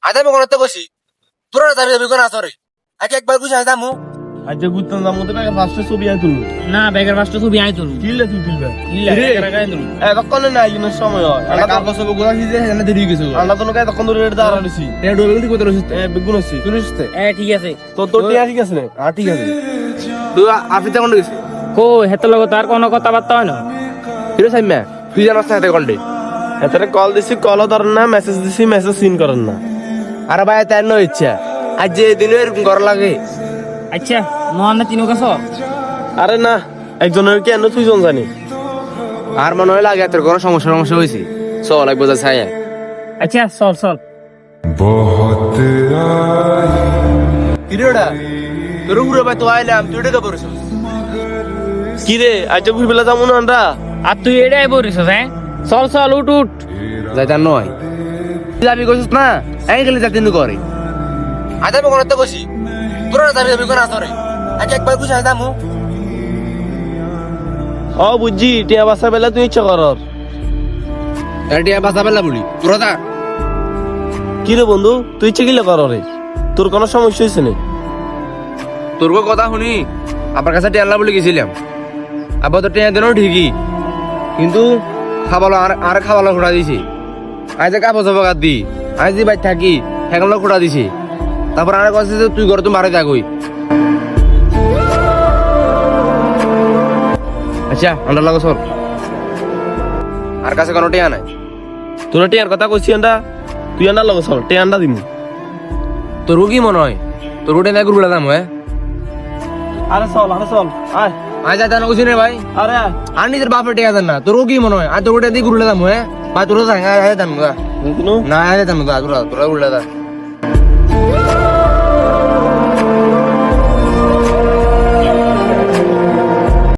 আজ আমি কোনতে বসি তোরা যাবি যাবি কোন আসরে আগে একবার বুঝে আজ আমু আজ গুত্তন দাম মতো ব্যাগের ফার্স্টে ছবি আই তুলু না ব্যাগের ফার্স্ট ছবি আই তুলু কিলে তুই তুলবে ইল্লা কারাকাই তুলু এতক্ষণ না ইউনের সময় হয় আলা কাগজ সব গোলা দিতে এখানে দেরি গেছে আমরা তো নাকি এতক্ষণ ধরে রেট দাঁড়া নিছি এ ডোবেল দি কোতে রইছিস বেগুন আছি তুই রইছিস ঠিক আছে তোর টিয়া ঠিক আছে না ঠিক আছে তুই আফিতে কোন গেছিস কো হেতর লগত আর কোনো কথাবার্তা হয় না হিরো সাইমা তুই জানাস না এতে কোনটি এতরে কল দিছি কলও ধরেন না মেসেজ দিছি মেসেজ সিন করেন না আরে ভাই তাই ন ইচ্ছা আজ যে দিনের ঘর লাগে আচ্ছা মহান না তিনো কাছ আরে না একজনের কি এনে তুই জন জানি আর মনে হয় লাগে তোর কোনো সমস্যা হয়েছে চল এক বোঝা ছায়া আচ্ছা চল চল কিরেডা তোর ঘুরে ভাই তো আইলাম তুই এটা বলছিস কি রে আজ ঘুরে বেলা যাবো না আমরা আর তুই এটাই বলিস হ্যাঁ চল চল উঠ উঠ যাইতাম নয় যাবি কইছিস না এই গেলে যাতে নু করে আজ আমি কোনতে বসি তোরা যাবি যাবি কোন আসরে আগে একবার বুঝে আজ আমু ও বুঝছি টিয়া বাসা বেলা তুই ইচ্ছা করর এটিয়া বাসা বেলা বলি তোরা দা কি রে বন্ধু তুই ইচ্ছে কিলে কর রে তোর কোনো সমস্যা হয়েছে না তোর কথা শুনি আপনার কাছে টিয়াল্লা বলে গেছিলাম আবার তো টিয়া দেনও ঠিকই কিন্তু খাবালো আর খাবালো খোড়া দিছি আজ কাপড় চাপড় কাট দি আজ যে বাইর থাকি সেগুলো খোড়া দিছি তারপর আর কাছে যে তুই ঘরে তো মারে যাগই আচ্ছা আমরা লাগো সর আর কাছে কোনো টিয়া নাই তোরা টিয়ার কথা কইছি আন্ডা তুই আন্ডা লগ চল টিয়া আন্ডা দিমু তোর কি মনে হয় তোর টিয়া নাই গুড়া দাম হ্যাঁ আরে চল আয় আজ যাই জানো কিছু রে ভাই আরে আয় আর নিজের বাপের টিয়া দেন না তোর কি মনে হয় আর তোর টিয়া দিয়ে গুড়া দাম হ্যাঁ ভাই তোর দাম কিন্তু না আয় দাম তোরা তোরা গুড়া দাম